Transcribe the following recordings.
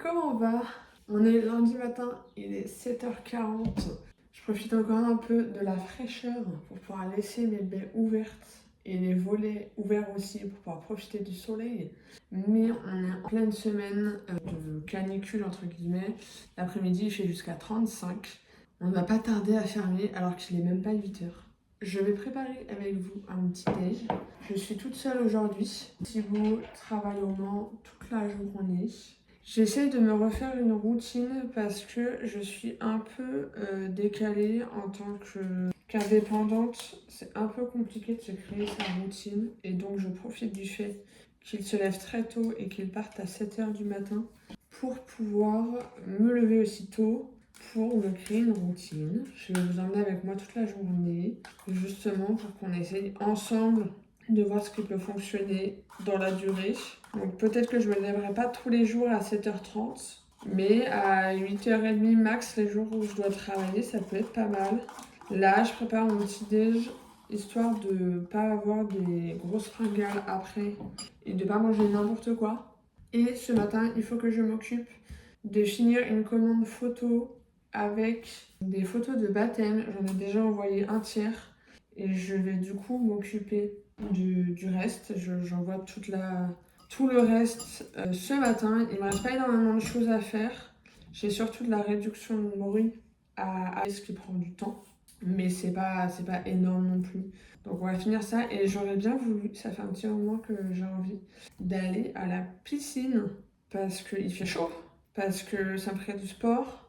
comment on va? On est lundi matin, il est 7h40. Je profite encore un peu de la fraîcheur pour pouvoir laisser mes baies ouvertes et les volets ouverts aussi pour pouvoir profiter du soleil. Mais on est en pleine semaine de canicule entre guillemets. L'après-midi il fait jusqu'à 35. On n'a pas tardé à fermer alors qu'il n'est même pas 8h. Je vais préparer avec vous un petit déj. Je suis toute seule aujourd'hui. Thibaut travaille au Mans toute la journée. J'essaie de me refaire une routine parce que je suis un peu décalée en tant qu'indépendante. C'est un peu compliqué de se créer sa routine et donc je profite du fait qu'il se lève très tôt et qu'il parte à 7h du matin pour pouvoir me lever aussitôt pour me créer une routine. Je vais vous emmener avec moi toute la journée justement pour qu'on essaye ensemble de voir ce qui peut fonctionner dans la durée. Donc peut-être que je ne me lèverai pas tous les jours à 7h30, mais à 8h30 max les jours où je dois travailler, ça peut être pas mal. Là, je prépare mon petit déj, histoire de ne pas avoir des grosses fringales après et de ne pas manger n'importe quoi. Et ce matin, il faut que je m'occupe de finir une commande photo avec des photos de baptême. J'en ai déjà envoyé un tiers et je vais du coup m'occuper du reste. J'envoie tout le reste ce matin. Il ne me reste pas énormément de choses à faire. J'ai surtout de la réduction de bruit à ce qui prend du temps. Mais c'est pas énorme non plus. Donc on va finir ça et j'aurais bien voulu, ça fait un petit moment que j'ai envie d'aller à la piscine parce qu'il fait chaud, parce que ça me ferait du sport.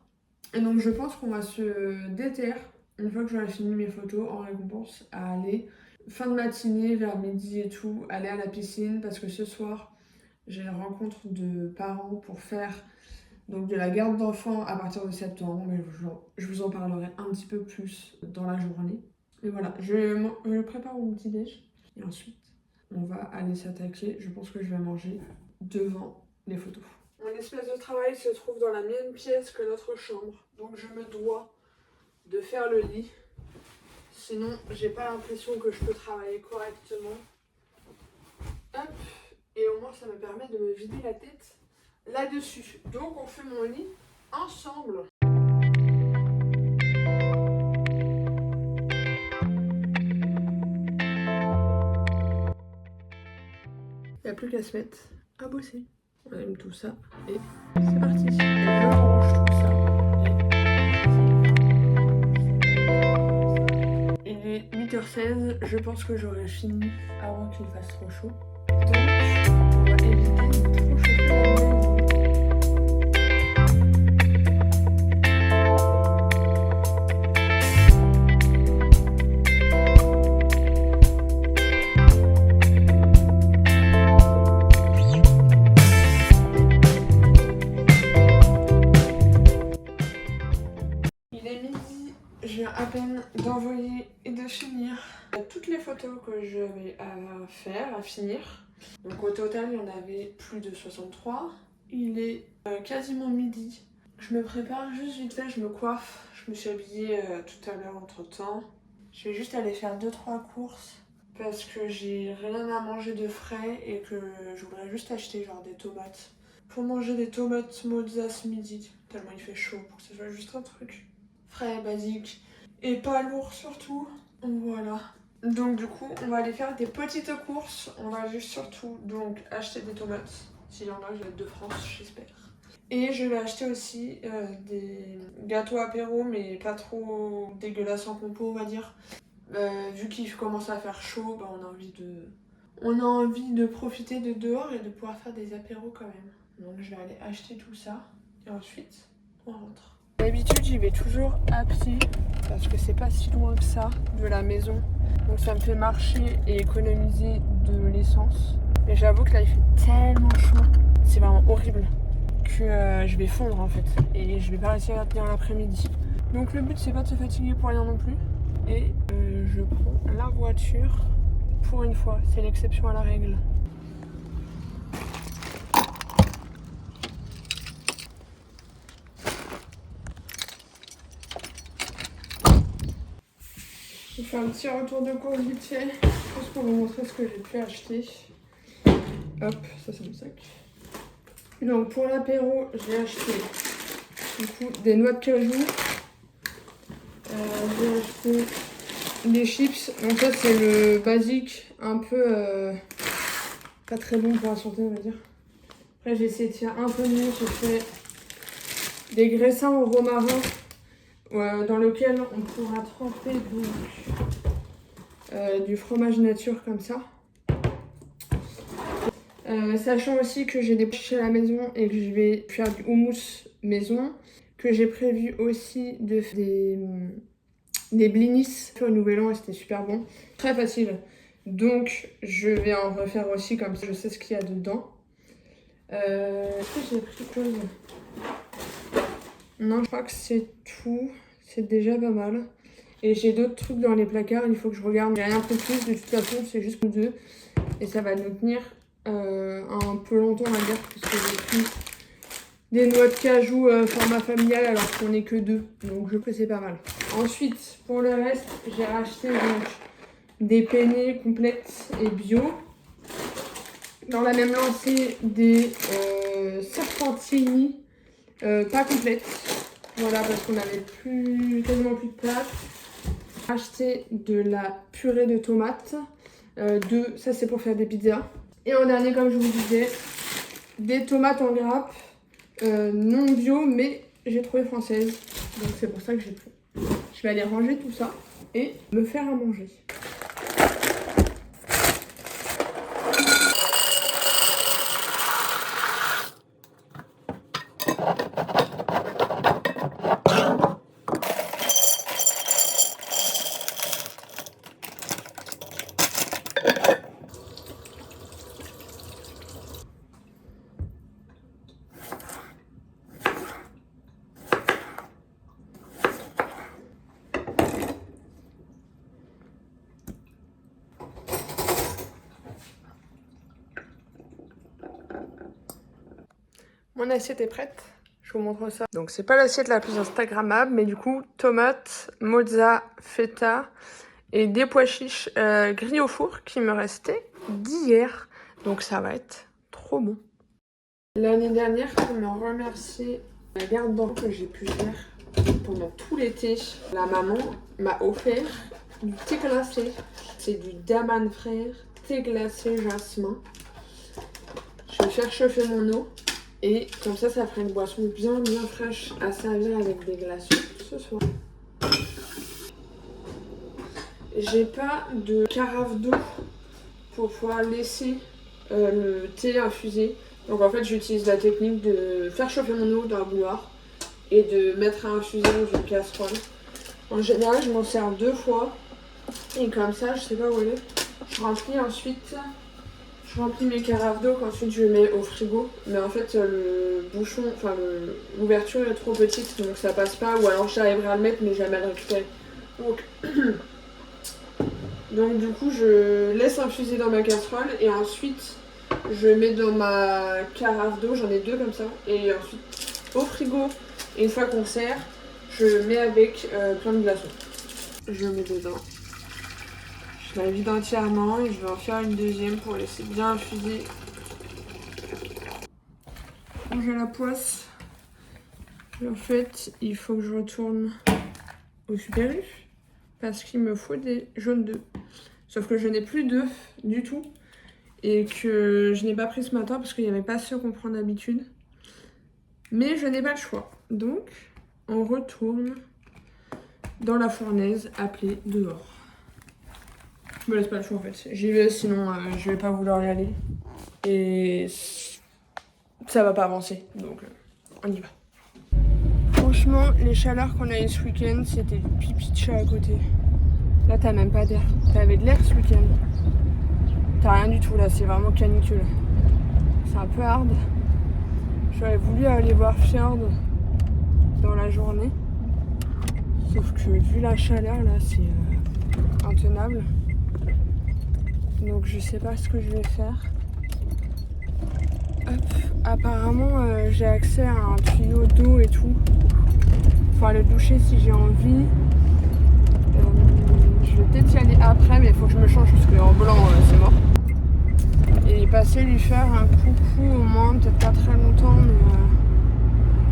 Et donc je pense qu'on va se déterre une fois que j'aurai fini mes photos en récompense à aller fin de matinée vers midi et tout, aller à la piscine parce que ce soir j'ai une rencontre de parents pour faire donc de la garde d'enfants à partir de septembre, mais je vous en parlerai un petit peu plus dans la journée. Et voilà, je prépare mon petit déj et ensuite on va aller s'attaquer. Je pense que je vais manger devant les photos. Mon espace de travail se trouve dans la même pièce que notre chambre, donc je me dois de faire le lit. Sinon, j'ai pas l'impression que je peux travailler correctement. Hop, et au moins ça me permet de me vider la tête là-dessus. Donc on fait mon lit ensemble. Il n'y a plus qu'à se mettre à bosser. On aime tout ça et c'est parti. Je range tout ça. Il est 8h16, je pense que j'aurai fini avant qu'il fasse trop chaud. Donc on va éviter de trop chauffer la maison. Je viens à peine d'envoyer et de finir toutes les photos que j'avais à faire, à finir. Donc au total, il y en avait plus de 63. Il est quasiment midi. Je me prépare juste vite fait, je me coiffe. Je me suis habillée tout à l'heure entre temps. Je vais juste aller faire 2-3 courses parce que j'ai rien à manger de frais et que je voudrais juste acheter genre des tomates. Pour manger des tomates mozza ce midi, tellement il fait chaud pour que ce soit juste un truc frais, basique et pas lourd surtout. Voilà. Donc du coup, on va aller faire des petites courses. On va juste surtout donc acheter des tomates. S'il y en a, je vais être de France, j'espère. Et je vais acheter aussi des gâteaux apéro, mais pas trop dégueulasses en compo, on va dire. Vu qu'il commence à faire chaud, bah, on a envie de profiter de dehors et de pouvoir faire des apéros quand même. Donc je vais aller acheter tout ça et ensuite on rentre. D'habitude, j'y vais toujours à pied parce que c'est pas si loin que ça de la maison. Donc ça me fait marcher et économiser de l'essence. Mais j'avoue que là, il fait tellement chaud. C'est vraiment horrible que je vais fondre en fait. Et je vais pas réussir à tenir l'après-midi. Donc le but, c'est pas de se fatiguer pour rien non plus. Et je prends la voiture pour une fois. C'est l'exception à la règle. Je fais un petit retour de course vite fait, juste pour vous montrer ce que j'ai pu acheter. Hop, ça c'est mon sac. Donc pour l'apéro, j'ai acheté du coup des noix de cajou. J'ai acheté des chips. Donc ça c'est le basique, un peu pas très bon pour la santé on va dire. Après j'ai essayé de faire un peu mieux, j'ai fait des graissins au romarin dans lequel on pourra tremper donc, du fromage nature comme ça. Sachant aussi que j'ai des pois à la maison et que je vais faire du houmous maison, que j'ai prévu aussi de faire des blinis pour le nouvel an et c'était super bon. Très facile. Donc je vais en refaire aussi comme ça je sais ce qu'il y a dedans. Est-ce que j'ai pris quelque chose? Non, je crois que c'est tout. C'est déjà pas mal. Et j'ai d'autres trucs dans les placards, il faut que je regarde. J'ai rien pris plus, de toute façon c'est juste nous deux. Et ça va nous tenir un peu longtemps on va dire, puisque j'ai pris des noix de cajou format familial alors qu'on n'est que deux. Donc je trouve que c'est pas mal. Ensuite, pour le reste, j'ai racheté donc des penne complètes et bio. Dans la même lancée, des serpentini pas complètes. Voilà, parce qu'on avait quasiment plus de place. Acheté de la purée de tomates. Ça c'est pour faire des pizzas. Et en dernier, comme je vous disais, des tomates en grappe. Non bio, mais j'ai trouvé française. Donc c'est pour ça que j'ai pris. Je vais aller ranger tout ça et me faire à manger. Mon assiette est prête, je vous montre ça. Donc c'est pas l'assiette la plus instagrammable, mais du coup tomates, mozza, feta et des pois chiches grillés au four qui me restaient d'hier. Donc ça va être trop bon. L'année dernière, je me remercie la garde d'enfants que j'ai pu faire pendant tout l'été. La maman m'a offert du thé glacé. C'est du Daman Frère, thé glacé jasmin. Je vais faire chauffer mon eau. Et comme ça fera une boisson bien fraîche à servir avec des glaçons ce soir. J'ai pas de carafe d'eau pour pouvoir laisser le thé infusé. Donc en fait j'utilise la technique de faire chauffer mon eau dans la bouilloire et de mettre à infuser dans une casserole. En général je m'en sers 2 fois et comme ça je sais pas où elle est. Je remplis ensuite. Je remplis mes carafes d'eau qu'ensuite je mets au frigo. Mais en fait le bouchon, enfin l'ouverture est trop petite donc ça passe pas. Ou alors j'arriverai à le mettre mais jamais à le récupérer. Donc du coup je laisse infuser dans ma casserole et ensuite je mets dans ma carafe d'eau, j'en ai 2 comme ça. Et ensuite au frigo, et une fois qu'on sert, je mets avec plein de glaçons. Je mets dedans. Je la vide entièrement et je vais en faire une deuxième pour laisser bien infuser. J'ai la poisse. Et en fait, il faut que je retourne au Super U parce qu'il me faut des jaunes d'œufs. Sauf que je n'ai plus d'œufs du tout et que je n'ai pas pris ce matin parce qu'il n'y avait pas ceux qu'on prend d'habitude. Mais je n'ai pas le choix. Donc, on retourne dans la fournaise appelée dehors. Je me laisse pas le choix en fait. J'y vais sinon je vais pas vouloir y aller. Et ça va pas avancer. Donc on y va. Franchement, les chaleurs qu'on a eu ce week-end, c'était du pipi de chat à côté. Là t'as même pas d'air. T'avais de l'air ce week-end. T'as rien du tout là, c'est vraiment canicule. C'est un peu hard. J'aurais voulu aller voir Fjord dans la journée. Sauf que vu la chaleur là, c'est intenable. Donc je sais pas ce que je vais faire. Hop. Apparemment j'ai accès à un tuyau d'eau et tout. Faut aller doucher si j'ai envie. Je vais peut-être y aller après mais il faut que je me change parce que en blanc c'est mort. Et passé lui faire un coucou au moins, peut-être pas très longtemps, mais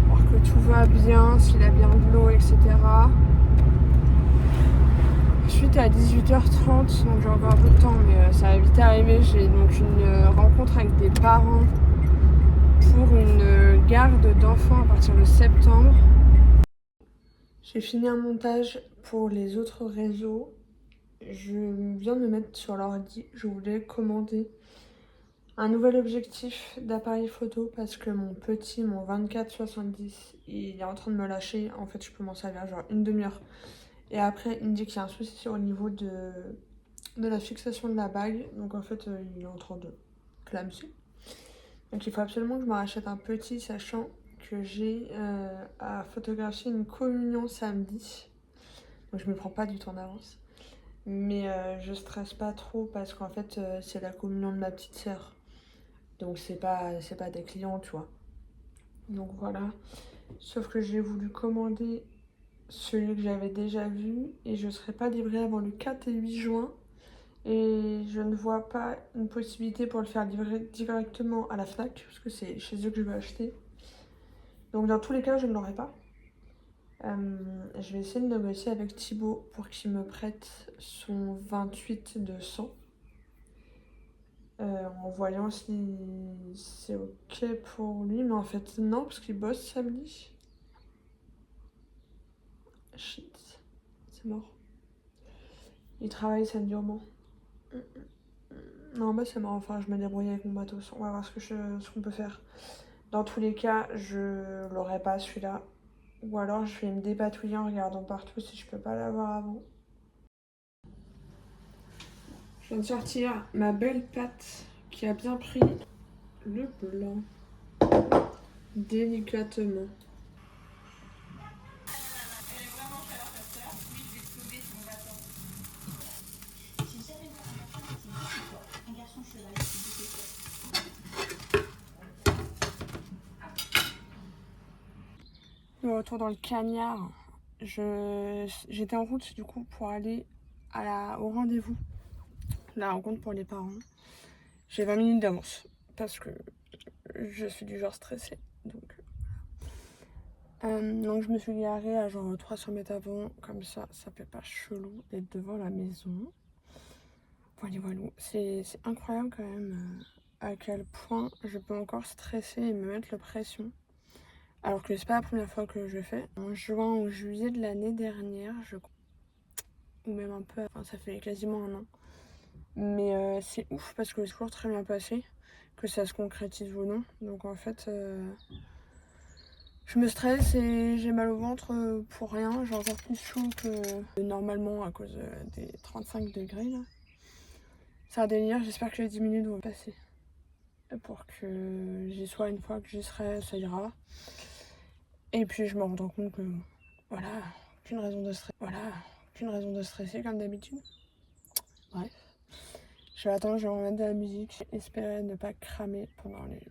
voir que tout va bien, s'il a bien de l'eau, etc. Ensuite à 18h30, donc j'ai encore un peu de temps, mais ça va vite arriver. J'ai donc une rencontre avec des parents pour une garde d'enfants à partir de septembre. J'ai fini un montage pour les autres réseaux. Je viens de me mettre sur l'ordi. Je voulais commander un nouvel objectif d'appareil photo parce que mon petit, mon 24-70, il est en train de me lâcher. En fait, je peux m'en servir genre une demi-heure. Et après, il me dit qu'il y a un souci au niveau de la fixation de la bague. Donc en fait, il est en train de clamser. Donc il faut absolument que je me rachète un petit, sachant que j'ai à photographier une communion samedi. Donc je me prends pas du tout en avance. Mais je stresse pas trop parce qu'en fait c'est la communion de ma petite sœur. Donc c'est pas des clients, tu vois. Donc voilà. Sauf que j'ai voulu commander celui que j'avais déjà vu et je serai pas livrée avant le 4 et 8 juin. Et je ne vois pas une possibilité pour le faire livrer directement à la Fnac parce que c'est chez eux que je vais acheter. Donc dans tous les cas je ne l'aurai pas. Je vais essayer de négocier avec Thibaut pour qu'il me prête son 28-200 en voyant si c'est ok pour lui, mais en fait non parce qu'il bosse samedi. Shit, c'est mort. Il travaille samedi au Mans. Non bah c'est mort, enfin je me débrouille avec mon matos, on va voir ce qu'on peut faire. Dans tous les cas je l'aurai pas celui-là, ou alors je vais me dépatouiller en regardant partout si je peux pas l'avoir avant. Je viens de sortir ma belle pâte qui a bien pris le blanc délicatement. Le retour dans le cagnard. J'étais en route du coup pour aller au rendez-vous, la rencontre pour les parents. J'ai 20 minutes d'avance parce que je suis du genre stressée. Donc je me suis garée à genre 300 mètres avant, comme ça fait pas chelou d'être devant la maison. Voilà. C'est incroyable quand même à quel point je peux encore stresser et me mettre la pression. Alors que c'est pas la première fois que je le fais. En juin ou juillet de l'année dernière, ou même un peu, enfin ça fait quasiment un an. Mais c'est ouf parce que c'est toujours très bien passé, que ça se concrétise ou non. Donc en fait, je me stresse et j'ai mal au ventre pour rien. J'ai encore plus chaud que normalement à cause des 35 degrés là. C'est un délire, j'espère que les 10 minutes vont passer. Pour que j'y sois une fois que j'y serai, ça ira. Et puis je me rends compte que voilà, aucune raison de stresser comme d'habitude. Bref. Je vais attendre, je vais remettre de la musique. J'espérais ne pas cramer pendant les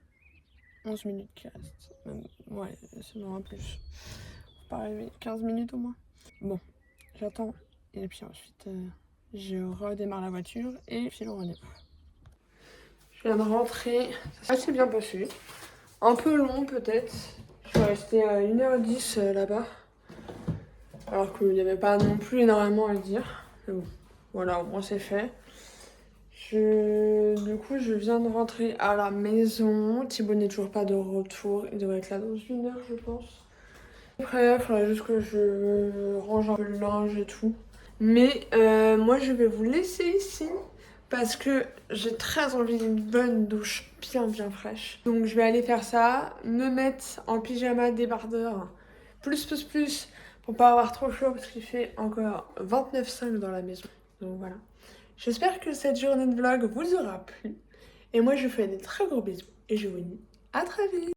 11 minutes qui restent. Même, ouais, c'est vraiment plus. Faut pas arriver 15 minutes au moins. Bon, j'attends. Et puis ensuite, je redémarre la voiture et file au rendez-vous. Je viens de rentrer. Ça s'est bien passé. Un peu long peut-être. Je suis restée à 1h10 là-bas. Alors qu'il n'y avait pas non plus énormément à le dire. Mais bon, voilà, au moins c'est fait. Du coup, je viens de rentrer à la maison. Thibaut n'est toujours pas de retour. Il devrait être là dans 1 heure, je pense. Après, il faudrait juste que je range un peu le linge et tout. Mais moi, je vais vous laisser ici parce que j'ai très envie d'une bonne douche bien fraîche. Donc, je vais aller faire ça, me mettre en pyjama débardeur plus pour pas avoir trop chaud parce qu'il fait encore 29,5 dans la maison. Donc voilà. J'espère que cette journée de vlog vous aura plu. Et moi, je vous fais des très gros bisous. Et je vous dis à très vite.